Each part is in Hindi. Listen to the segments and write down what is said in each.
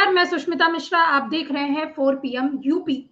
नमस्कार, मैं सुष्मिता मिश्रा। आप देख रहे हैं 4 पीएम यूपी।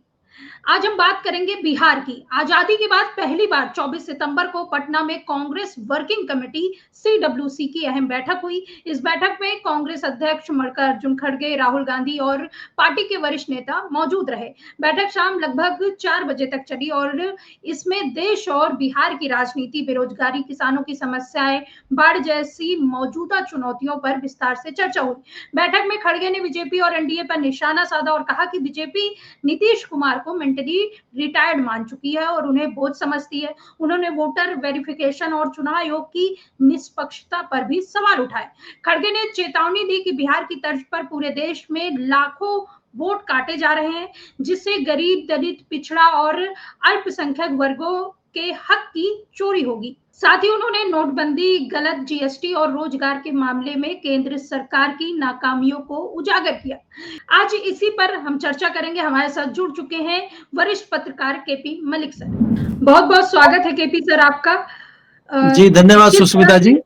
आज हम बात करेंगे बिहार की। आजादी के बाद पहली बार 24 सितंबर को पटना में कांग्रेस वर्किंग कमेटी सीडब्ल्यूसी की अहम बैठक हुई। इस बैठक में कांग्रेस अध्यक्ष मल्लिकार्जुन खड़गे, राहुल गांधी और पार्टी के वरिष्ठ नेता मौजूद रहे। बैठक शाम लगभग 4 बजे तक चली और इसमें देश और बिहार की राजनीति, बेरोजगारी, किसानों की समस्याएं, बाढ़ जैसी मौजूदा चुनौतियों पर विस्तार से चर्चा हुई। बैठक में खड़गे ने बीजेपी और एनडीए पर निशाना साधा और कहा कि बीजेपी नीतीश कुमार को मेंटली रिटायर्ड मान चुकी है और उन्हें बोझ समझती है। उन्होंने वोटर वेरिफिकेशन और चुनाव आयोग की निष्पक्षता पर भी सवाल उठाए। खड़गे ने चेतावनी दी कि बिहार की तर्ज पर पूरे देश में लाखों वोट काटे जा रहे हैं, जिससे गरीब, दलित, पिछड़ा और अल्पसंख्यक वर्गों के हक की चोरी होगी। साथ ही उन्होंने नोटबंदी, गलत जीएसटी और रोजगार के मामले में केंद्र सरकार की नाकामियों को उजागर किया। आज इसी पर हम चर्चा करेंगे। हमारे साथ जुड़ चुके हैं वरिष्ठ पत्रकार केपी मलिक सर। बहुत बहुत स्वागत है केपी सर आपका। जी धन्यवाद सुष्मिता जी।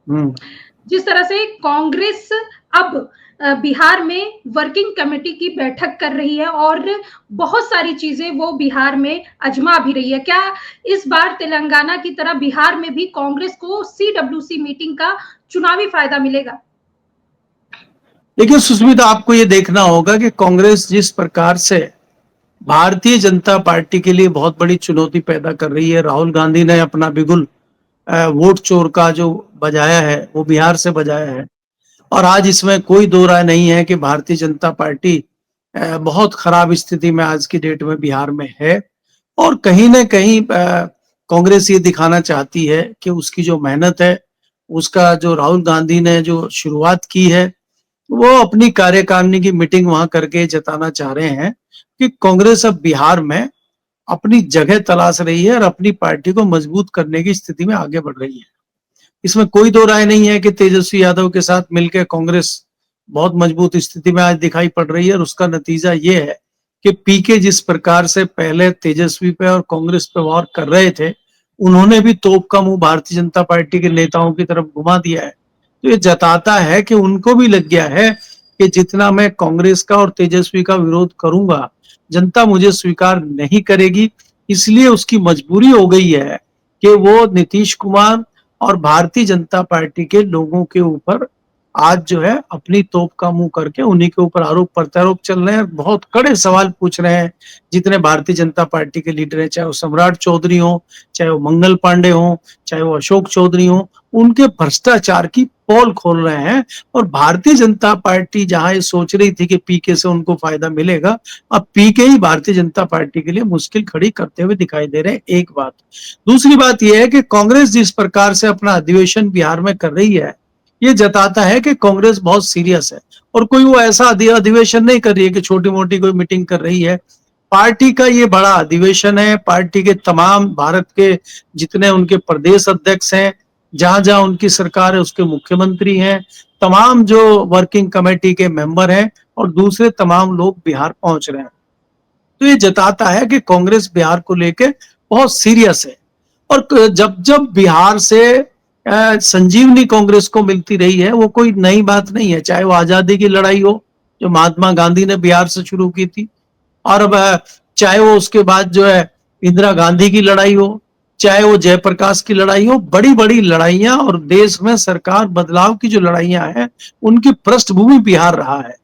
जिस तरह से कांग्रेस अब बिहार में वर्किंग कमेटी की बैठक कर रही है और बहुत सारी चीजें वो बिहार में आजमा भी रही है, क्या इस बार तेलंगाना की तरह बिहार में भी कांग्रेस को सीडब्ल्यूसी मीटिंग का चुनावी फायदा मिलेगा? देखिए सुष्मिता, आपको ये देखना होगा कि कांग्रेस जिस प्रकार से भारतीय जनता पार्टी के लिए बहुत बड़ी चुनौती पैदा कर रही है। राहुल गांधी ने अपना बिगुल वोट चोर का जो बजाया है वो बिहार से बजाया है और आज इसमें कोई दो राय नहीं है कि भारतीय जनता पार्टी बहुत खराब स्थिति में आज की डेट में बिहार में है। और कहीं ना कहीं कांग्रेस ये दिखाना चाहती है कि उसकी जो मेहनत है, उसका जो राहुल गांधी ने जो शुरुआत की है, वो अपनी कार्यकारिणी की मीटिंग वहां करके जताना चाह रहे हैं कि कांग्रेस अब बिहार में अपनी जगह तलाश रही है और अपनी पार्टी को मजबूत करने की स्थिति में आगे बढ़ रही है। इसमें कोई दो राय नहीं है कि तेजस्वी यादव के साथ मिलकर कांग्रेस बहुत मजबूत स्थिति में आज दिखाई पड़ रही है और उसका नतीजा ये है कि पीके जिस प्रकार से पहले तेजस्वी पे और कांग्रेस पे वार कर रहे थे, उन्होंने भी तोप का मुंह भारतीय जनता पार्टी के नेताओं की तरफ घुमा दिया है। तो ये जताता है कि उनको भी लग गया है कि जितना मैं कांग्रेस का और तेजस्वी का विरोध करूंगा, जनता मुझे स्वीकार नहीं करेगी। इसलिए उसकी मजबूरी हो गई है कि वो नीतीश कुमार और भारतीय जनता पार्टी के लोगों के ऊपर आज जो है अपनी तोप का मुंह करके उन्हीं के ऊपर आरोप प्रत्यारोप चल रहे हैं, बहुत कड़े सवाल पूछ रहे हैं। जितने भारतीय जनता पार्टी के लीडर हैं, चाहे वो सम्राट चौधरी हो, चाहे वो मंगल पांडे हो, चाहे वो अशोक चौधरी हो, उनके भ्रष्टाचार की पोल खोल रहे हैं। और भारतीय जनता पार्टी जहां ये सोच रही थी कि पीके से उनको फायदा मिलेगा, अब पीके ही भारतीय जनता पार्टी के लिए मुश्किल खड़ी करते हुए दिखाई दे रहे हैं। एक बात। दूसरी बात यह है कि कांग्रेस जिस प्रकार से अपना अधिवेशन बिहार में कर रही है, ये जताता है कि कांग्रेस बहुत सीरियस है और कोई वो ऐसा अधिवेशन नहीं कर रही है कि छोटी मोटी कोई मीटिंग कर रही है। पार्टी का ये बड़ा अधिवेशन है। पार्टी के तमाम भारत के जितने उनके प्रदेश अध्यक्ष हैं, जहां जहां उनकी सरकार है, उसके मुख्यमंत्री हैं, तमाम जो वर्किंग कमेटी के मेंबर हैं और दूसरे तमाम लोग बिहार पहुंच रहे हैं। तो ये जताता है कि कांग्रेस बिहार को लेके बहुत सीरियस है। और जब जब बिहार से संजीवनी कांग्रेस को मिलती रही है, वो कोई नई बात नहीं है। चाहे वो आजादी की लड़ाई हो जो महात्मा गांधी ने बिहार से शुरू की थी, और अब चाहे वो उसके बाद जो है इंदिरा गांधी की लड़ाई हो, चाहे वो जयप्रकाश की लड़ाई हो, बड़ी बड़ी लड़ाइयां और देश में सरकार बदलाव की जो लड़ाइयां हैं, उनकी पृष्ठभूमि बिहार रहा है।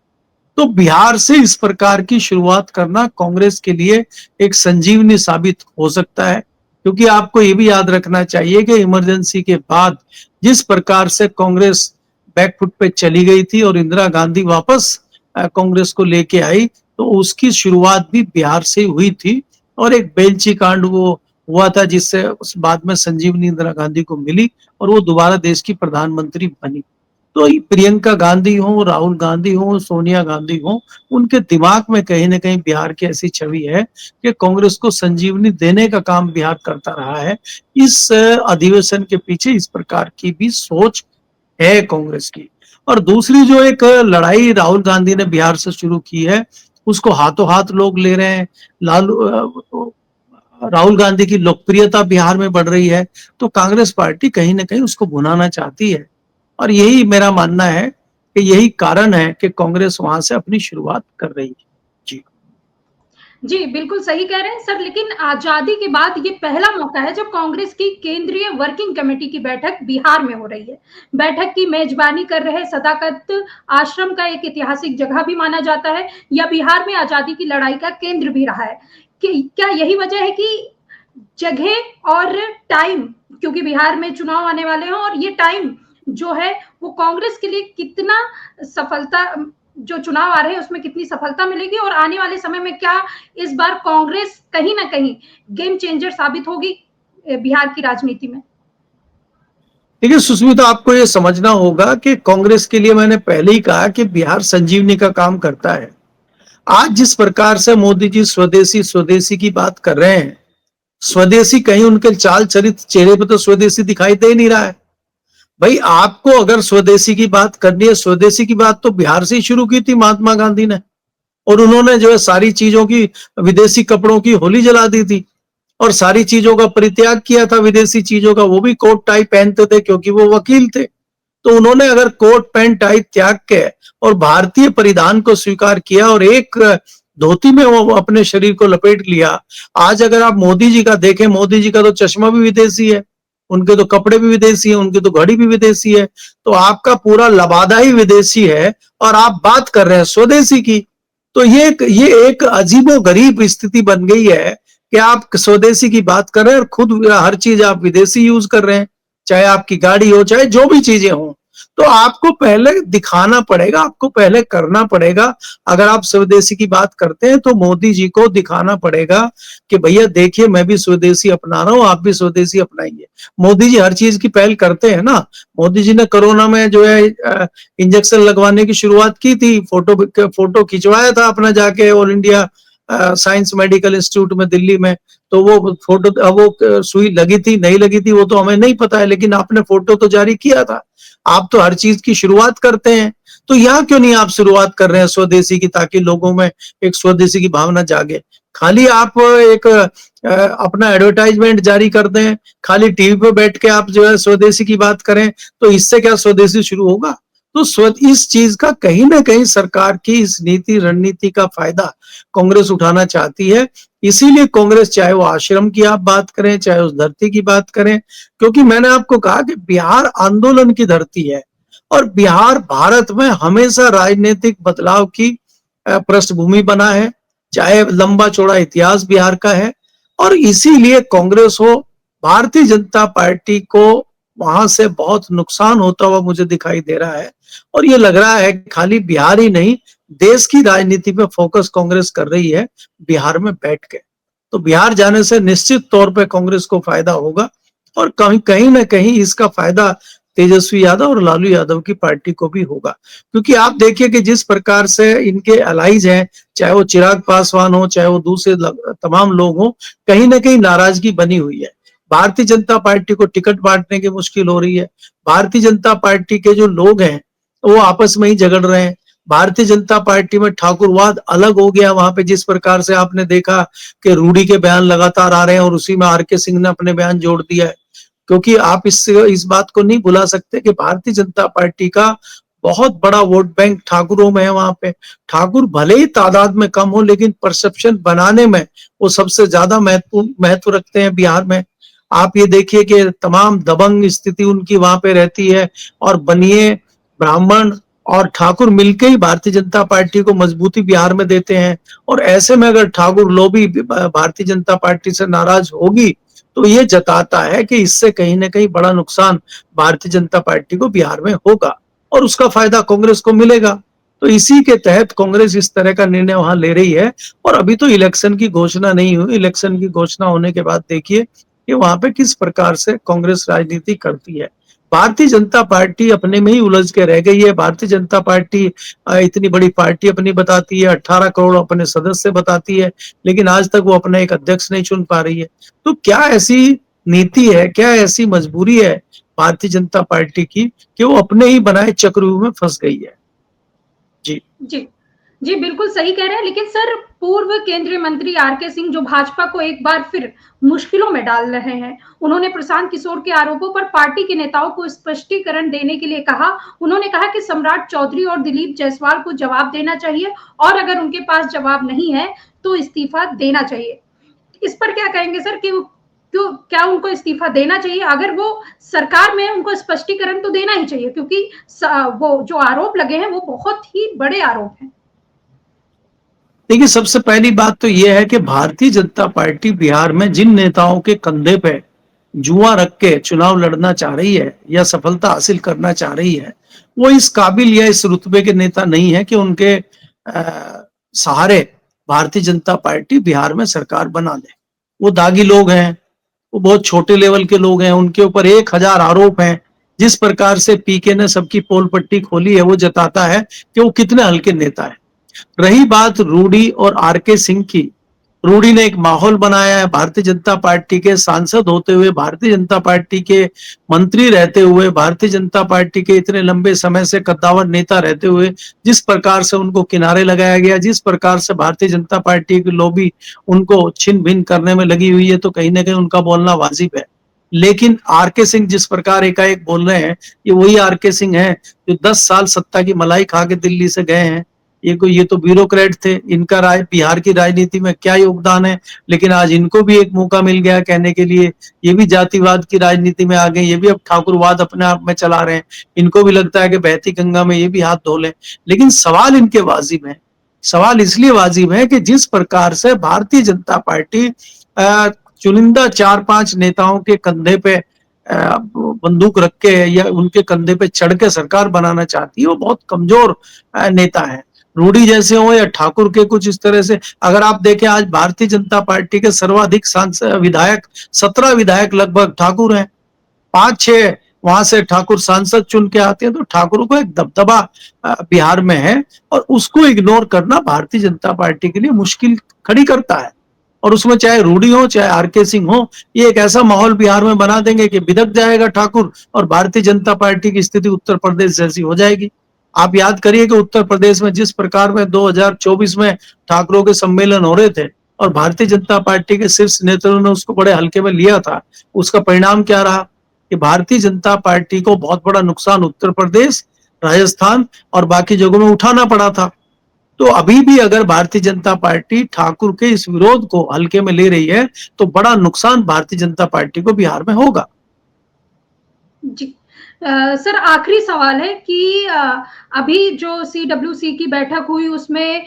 तो बिहार से इस प्रकार की शुरुआत करना कांग्रेस के लिए एक संजीवनी साबित हो सकता है। क्योंकि आपको ये भी याद रखना चाहिए कि इमरजेंसी के बाद जिस प्रकार से कांग्रेस बैकफुट पे चली गई थी और इंदिरा गांधी वापस कांग्रेस को लेके आई, तो उसकी शुरुआत भी बिहार से हुई थी। और एक बेलची कांड वो हुआ था जिससे उस बाद में संजीवनी इंदिरा गांधी को मिली और वो दोबारा देश की प्रधानमंत्री बनी। तो प्रियंका गांधी हो, राहुल गांधी हो, सोनिया गांधी हो, उनके दिमाग में कहीं ना कहीं बिहार की ऐसी छवि है कि कांग्रेस को संजीवनी देने का काम बिहार करता रहा है। इस अधिवेशन के पीछे इस प्रकार की भी सोच है कांग्रेस की। और दूसरी जो एक लड़ाई राहुल गांधी ने बिहार से शुरू की है, उसको हाथों हाथ लोग ले रहे हैं। राहुल गांधी की लोकप्रियता बिहार में बढ़ रही है, तो कांग्रेस पार्टी कहीं ना कहीं उसको भुनाना चाहती है। और यही मेरा मानना है कि यही कारण है कि कांग्रेस वहां से अपनी शुरुआत कर रही है। जी जी, बिल्कुल सही कह रहे हैं सर, लेकिन आजादी के बाद ये पहला मौका है जब कांग्रेस की केंद्रीय वर्किंग कमेटी की बैठक बिहार में हो रही है। बैठक की मेजबानी कर रहे सदाकत आश्रम का एक ऐतिहासिक जगह भी माना जाता है, या बिहार में आजादी की लड़ाई का केंद्र भी रहा है। कि क्या यही वजह है कि जगह और टाइम, क्योंकि बिहार में चुनाव आने वाले हैं और ये टाइम जो है वो कांग्रेस के लिए कितना सफलता, जो चुनाव आ रहे हैं उसमें कितनी सफलता मिलेगी, और आने वाले समय में क्या इस बार कांग्रेस कहीं ना कहीं गेम चेंजर साबित होगी बिहार की राजनीति में? देखिए सुष्मिता, आपको ये समझना होगा कि कांग्रेस के लिए मैंने पहले ही कहा कि बिहार संजीवनी का काम करता है। आज जिस प्रकार से मोदी जी स्वदेशी स्वदेशी की बात कर रहे हैं, स्वदेशी कहीं उनके चाल चरित्र चेहरे पे तो स्वदेशी दिखाई दे नहीं रहा है। भाई आपको अगर स्वदेशी की बात करनी है, स्वदेशी की बात तो बिहार से ही शुरू की थी महात्मा गांधी ने, और उन्होंने जो है सारी चीजों की, विदेशी कपड़ों की होली जला दी थी और सारी चीजों का परित्याग किया था, विदेशी चीजों का। वो भी कोट टाई पहनते थे क्योंकि वो वकील थे। तो उन्होंने अगर कोट पैंट टाई त्याग के और भारतीय परिधान को स्वीकार किया और एक धोती में वो अपने शरीर को लपेट लिया। आज अगर आप मोदी जी का देखें, मोदी जी का तो चश्मा भी विदेशी है, उनके तो कपड़े भी विदेशी है, उनकी तो घड़ी भी विदेशी है। तो आपका पूरा लबादा ही विदेशी है और आप बात कर रहे हैं स्वदेशी की। तो ये एक अजीबो गरीब स्थिति बन गई है कि आप स्वदेशी की बात कर रहे हैं और खुद हर चीज आप विदेशी यूज कर रहे हैं, चाहे आपकी गाड़ी हो, चाहे जो भी चीजें हो। तो आपको पहले दिखाना पड़ेगा, आपको पहले करना पड़ेगा। अगर आप स्वदेशी की बात करते हैं तो मोदी जी को दिखाना पड़ेगा कि भैया देखिए मैं भी स्वदेशी अपना रहा हूं, आप भी स्वदेशी अपनाइए। मोदी जी हर चीज की पहल करते हैं ना। मोदी जी ने कोरोना में जो है इंजेक्शन लगवाने की शुरुआत की थी, फोटो खिंचवाया था अपना जाके all India science medical institute में दिल्ली में। तो वो फोटो, वो सुई लगी थी नहीं लगी थी वो तो हमें नहीं पता है, लेकिन आपने फोटो तो जारी किया था। आप तो हर चीज की शुरुआत करते हैं, तो यहाँ क्यों नहीं आप शुरुआत कर रहे हैं स्वदेशी की, ताकि लोगों में एक स्वदेशी की भावना जागे। खाली आप एक अपना एडवर्टाइजमेंट जारी कर दें, खाली टीवी पे बैठ के आप जो है स्वदेशी की बात करें, तो इससे क्या स्वदेशी शुरू होगा? तो इस चीज का कहीं ना कहीं सरकार की इस नीति रणनीति का फायदा कांग्रेस उठाना चाहती है। इसीलिए कांग्रेस, चाहे वो आश्रम की आप बात करें, चाहे उस धरती की बात करें, क्योंकि मैंने आपको कहा कि बिहार आंदोलन की धरती है और बिहार भारत में हमेशा राजनीतिक बदलाव की पृष्ठभूमि बना है, चाहे लंबा चौड़ा इतिहास बिहार का है। और इसीलिए कांग्रेस हो, भारतीय जनता पार्टी को वहां से बहुत नुकसान होता हुआ मुझे दिखाई दे रहा है। और ये लग रहा है खाली बिहार ही नहीं, देश की राजनीति पे फोकस कांग्रेस कर रही है बिहार में बैठ के। तो बिहार जाने से निश्चित तौर पे कांग्रेस को फायदा होगा और कहीं कहीं ना कहीं इसका फायदा तेजस्वी यादव और लालू यादव की पार्टी को भी होगा। क्योंकि आप देखिए कि जिस प्रकार से इनके अलाइज हैं, चाहे वो चिराग पासवान हो, चाहे वो दूसरे तमाम लोग हो, कहीं ना कहीं नाराजगी बनी हुई है। भारतीय जनता पार्टी को टिकट बांटने की मुश्किल हो रही है। भारतीय जनता पार्टी के जो लोग हैं वो आपस में ही झगड़ रहे हैं। भारतीय जनता पार्टी में ठाकुरवाद अलग हो गया। वहां पे जिस प्रकार से आपने देखा कि रूडी के बयान लगातार आ रहे हैं और उसी में आर.के. सिंह ने अपने बयान जोड़ दिया है। क्योंकि आप इस बात को नहीं भुला सकते कि भारतीय जनता पार्टी का बहुत बड़ा वोट बैंक ठाकुरों में है। वहां पे ठाकुर भले ही तादाद में कम हो, लेकिन परसेप्शन बनाने में वो सबसे ज्यादा महत्व रखते हैं बिहार में। आप ये देखिए कि तमाम दबंग स्थिति उनकी वहां पे रहती है और बनिए ब्राह्मण और ठाकुर मिलके ही भारतीय जनता पार्टी को मजबूती बिहार में देते हैं। और ऐसे में अगर ठाकुर लॉबी भारतीय जनता पार्टी से नाराज होगी तो ये जताता है कि इससे कहीं ना कहीं बड़ा नुकसान भारतीय जनता पार्टी को बिहार में होगा और उसका फायदा कांग्रेस को मिलेगा। तो इसी के तहत कांग्रेस इस तरह का निर्णय वहां ले रही है। और अभी तो इलेक्शन की घोषणा नहीं हुई। इलेक्शन की घोषणा होने के बाद देखिए कि वहां पे किस प्रकार से कांग्रेस राजनीति करती है। भारतीय जनता पार्टी अपने में ही उलझ के रह गई है। भारतीय जनता पार्टी इतनी बड़ी पार्टी अपनी बताती है, 18 करोड़ अपने सदस्य बताती है, लेकिन आज तक वो अपना एक अध्यक्ष नहीं चुन पा रही है। तो क्या ऐसी नीति है, क्या ऐसी मजबूरी है भारतीय जनता पार्टी की कि वो अपने ही बनाए चक्रव्यूह में फंस गई है? जी जी, जी बिल्कुल सही कह रहे हैं, लेकिन सर पूर्व केंद्रीय मंत्री आरके सिंह जो भाजपा को एक बार फिर मुश्किलों में डाल रहे हैं, उन्होंने प्रशांत किशोर के आरोपों पर पार्टी के नेताओं को स्पष्टीकरण देने के लिए कहा। उन्होंने कहा कि सम्राट चौधरी और दिलीप जायसवाल को जवाब देना चाहिए और अगर उनके पास जवाब नहीं है तो इस्तीफा देना चाहिए। इस पर क्या कहेंगे सर कि क्यों क्या उनको इस्तीफा देना चाहिए? अगर वो सरकार में है उनको स्पष्टीकरण तो देना ही चाहिए, क्योंकि वो जो आरोप लगे हैं वो बहुत ही बड़े आरोप हैं। देखिए, सबसे पहली बात तो यह है कि भारतीय जनता पार्टी बिहार में जिन नेताओं के कंधे पे जुआ रख के चुनाव लड़ना चाह रही है या सफलता हासिल करना चाह रही है, वो इस काबिल या इस रुतबे के नेता नहीं है कि उनके सहारे भारतीय जनता पार्टी बिहार में सरकार बना दे। वो दागी लोग हैं, वो बहुत छोटे लेवल के लोग हैं, उनके ऊपर 1000 आरोप हैं। जिस प्रकार से पीके ने सबकी पोल पट्टी खोली है, वो जताता है कि वो कितने हल्के नेता है। रही बात रूडी और आरके सिंह की, रूडी ने एक माहौल बनाया है। भारतीय जनता पार्टी के सांसद होते हुए, भारतीय जनता पार्टी के मंत्री रहते हुए, भारतीय जनता पार्टी के इतने लंबे समय से कद्दावर नेता रहते हुए जिस प्रकार से उनको किनारे लगाया गया, जिस प्रकार से भारतीय जनता पार्टी की लॉबी उनको छिन भिन करने में लगी हुई है, तो कहीं ना कहीं उनका बोलना वाजिब है। लेकिन आरके सिंह जिस प्रकार एकाएक बोल रहे हैं, ये वही आरके सिंह है जो 10 साल सत्ता की मलाई खा के दिल्ली से गए हैं। ये तो ब्यूरोक्रेट थे, इनका बिहार की राजनीति में क्या योगदान है। लेकिन आज इनको भी एक मौका मिल गया कहने के लिए, ये भी जातिवाद की राजनीति में आ गए, ये भी अब ठाकुरवाद अपने आप में चला रहे हैं। इनको भी लगता है कि बहती गंगा में ये भी हाथ धो लें। लेकिन सवाल इनके वाजिब है। सवाल इसलिए वाजिब है कि जिस प्रकार से भारतीय जनता पार्टी चुनिंदा 4-5 नेताओं के कंधे पे बंदूक रख के या उनके कंधे पे चढ़ के सरकार बनाना चाहती है, वो बहुत कमजोर नेता है। रूडी जैसे हो या ठाकुर के कुछ इस तरह से, अगर आप देखें आज भारतीय जनता पार्टी के सर्वाधिक सांसद विधायक 17 विधायक लगभग ठाकुर हैं। 5-6 वहां से ठाकुर सांसद चुन के आते हैं, तो ठाकुर को एक दबदबा बिहार में है और उसको इग्नोर करना भारतीय जनता पार्टी के लिए मुश्किल खड़ी करता है। और उसमें चाहे रूडी हो चाहे आरके सिंह हो, ये एक ऐसा माहौल बिहार में बना देंगे कि बिदक जाएगा ठाकुर और भारतीय जनता पार्टी की स्थिति उत्तर प्रदेश जैसी हो जाएगी। आप याद करिए कि उत्तर प्रदेश में जिस प्रकार में 2024 में ठाकुरों के सम्मेलन हो रहे थे और भारतीय जनता पार्टी के शीर्ष नेताओं ने उसको बड़े हल्के में लिया था, उसका परिणाम क्या रहा कि भारतीय जनता पार्टी को बहुत बड़ा नुकसान उत्तर प्रदेश, राजस्थान और बाकी जगहों में उठाना पड़ा था। तो अभी भी अगर भारतीय जनता पार्टी ठाकुर के इस विरोध को हल्के में ले रही है, तो बड़ा नुकसान भारतीय जनता पार्टी को बिहार में होगा। जी सर, आखिरी सवाल है कि अभी जो सीडब्ल्यूसी की बैठक हुई उसमें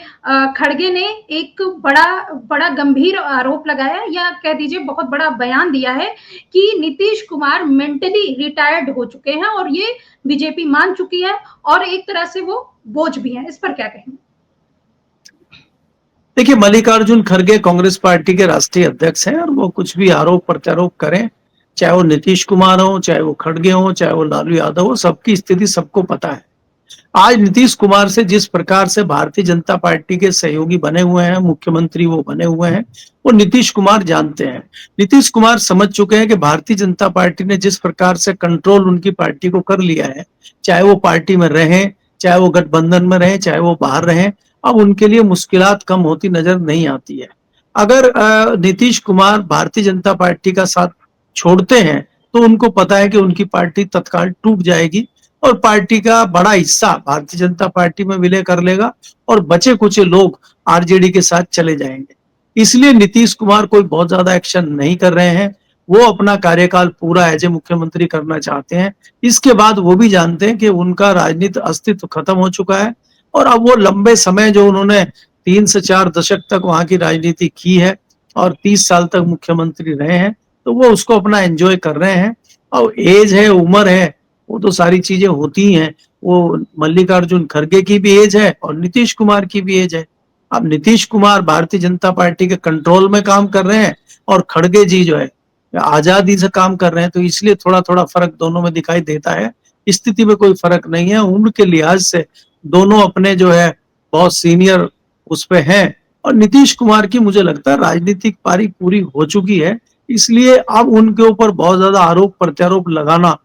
खड़गे ने एक बड़ा गंभीर आरोप लगाया या कह दीजिए बहुत बड़ा बयान दिया है कि नीतीश कुमार मेंटली रिटायर्ड हो चुके हैं और ये बीजेपी मान चुकी है और एक तरह से वो बोझ भी हैं। इस पर क्या कहेंगे? देखिए, मल्लिकार्जुन खड़गे कांग्रेस पार्टी के राष्ट्रीय अध्यक्ष हैं और वो कुछ भी आरोप प्रत्यारोप करें, चाहे वो नीतीश कुमार हो, चाहे वो खड़गे हो, चाहे वो लालू यादव हो, सबकी स्थिति सबको पता है। आज नीतीश कुमार से जिस प्रकार से भारतीय जनता पार्टी के सहयोगी बने हुए हैं, मुख्यमंत्री वो बने हुए हैं, वो नीतीश कुमार जानते हैं। नीतीश कुमार समझ चुके हैं कि भारतीय जनता पार्टी ने जिस प्रकार से कंट्रोल उनकी पार्टी को कर लिया है, चाहे वो पार्टी में रहें, चाहे वो गठबंधन में रहें, चाहे वो बाहर रहें, अब उनके लिए मुश्किलात कम होती नजर नहीं आती है। अगर नीतीश कुमार भारतीय जनता पार्टी का साथ छोड़ते हैं, तो उनको पता है कि उनकी पार्टी तत्काल टूट जाएगी और पार्टी का बड़ा हिस्सा भारतीय जनता पार्टी में विलय कर लेगा और बचे कुछ लोग आरजेडी के साथ चले जाएंगे। इसलिए नीतीश कुमार कोई बहुत ज्यादा एक्शन नहीं कर रहे हैं। वो अपना कार्यकाल पूरा एज ए मुख्यमंत्री करना चाहते हैं। इसके बाद वो भी जानते हैं कि उनका राजनीतिक अस्तित्व खत्म हो चुका है और अब वो लंबे समय जो उन्होंने 3 से 4 दशक तक वहां की राजनीति की है और 30 साल तक मुख्यमंत्री रहे हैं, तो वो उसको अपना एंजॉय कर रहे हैं। और एज है, उम्र है, वो तो सारी चीजें होती हैं। वो मल्लिकार्जुन खड़गे की भी एज है और नीतीश कुमार की भी एज है। अब नीतीश कुमार भारतीय जनता पार्टी के कंट्रोल में काम कर रहे हैं और खड़गे जी जो है आजादी से काम कर रहे हैं, तो इसलिए थोड़ा थोड़ा फर्क दोनों में दिखाई देता है। स्थिति में कोई फर्क नहीं है। उम्र के लिहाज से दोनों अपने जो है बहुत सीनियर उस पे हैं और नीतीश कुमार की मुझे लगता है राजनीतिक पारी पूरी हो चुकी है। इसलिए अब उनके ऊपर बहुत ज्यादा आरोप प्रत्यारोप लगाना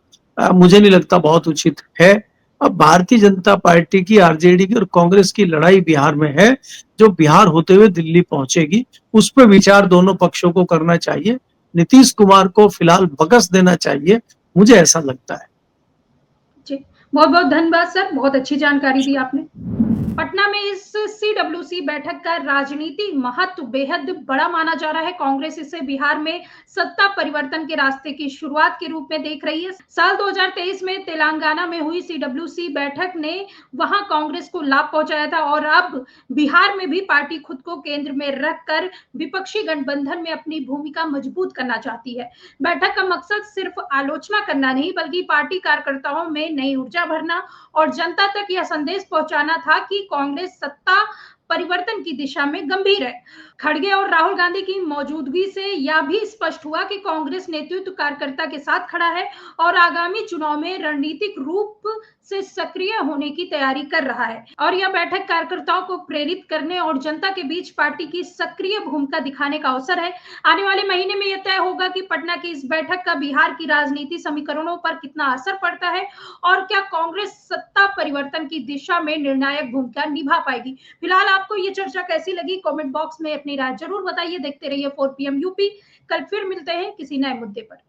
मुझे नहीं लगता बहुत उचित है। अब भारतीय जनता पार्टी की, आरजेडी की और कांग्रेस की लड़ाई बिहार में है, जो बिहार होते हुए दिल्ली पहुंचेगी। उस पर विचार दोनों पक्षों को करना चाहिए। नीतीश कुमार को फिलहाल बकस देना चाहिए, मुझे ऐसा लगता है। जी, बहुत बहुत धन्यवाद सर, बहुत अच्छी जानकारी दी आपने। पटना में इस सीडब्ल्यूसी बैठक का राजनीतिक महत्व बेहद बड़ा माना जा रहा है। कांग्रेस इसे बिहार में सत्ता परिवर्तन के रास्ते की शुरुआत के रूप में देख रही है। साल 2023 में तेलंगाना में हुई सीडब्ल्यूसी बैठक ने वहां कांग्रेस को लाभ पहुंचाया था और अब बिहार में भी पार्टी खुद को केंद्र में रखकर विपक्षी गठबंधन में अपनी भूमिका मजबूत करना चाहती है। बैठक का मकसद सिर्फ आलोचना करना नहीं, बल्कि पार्टी कार्यकर्ताओं में नई ऊर्जा भरना और जनता तक यह संदेश पहुंचाना था कि कांग्रेस सत्ता परिवर्तन की दिशा में गंभीर है। खड़गे और राहुल गांधी की मौजूदगी से यह भी स्पष्ट हुआ कि कांग्रेस नेतृत्व कार्यकर्ता के साथ खड़ा है और आगामी चुनाव में रणनीतिक रूप से सक्रिय होने की तैयारी कर रहा है। और यह बैठक कार्यकर्ताओं को प्रेरित करने और जनता के बीच पार्टी की सक्रिय भूमिका दिखाने का अवसर है। आने वाले महीने में यह तय होगा कि पटना की इस बैठक का बिहार की राजनीति समीकरणों पर कितना असर पड़ता है और क्या कांग्रेस सत्ता परिवर्तन की दिशा में निर्णायक भूमिका निभा पाएगी। फिलहाल आपको ये चर्चा कैसी लगी, कमेंट बॉक्स में अपनी राय जरूर बताइए। देखते रहिए 4 PM यूपी। कल फिर मिलते हैं किसी नए मुद्दे पर।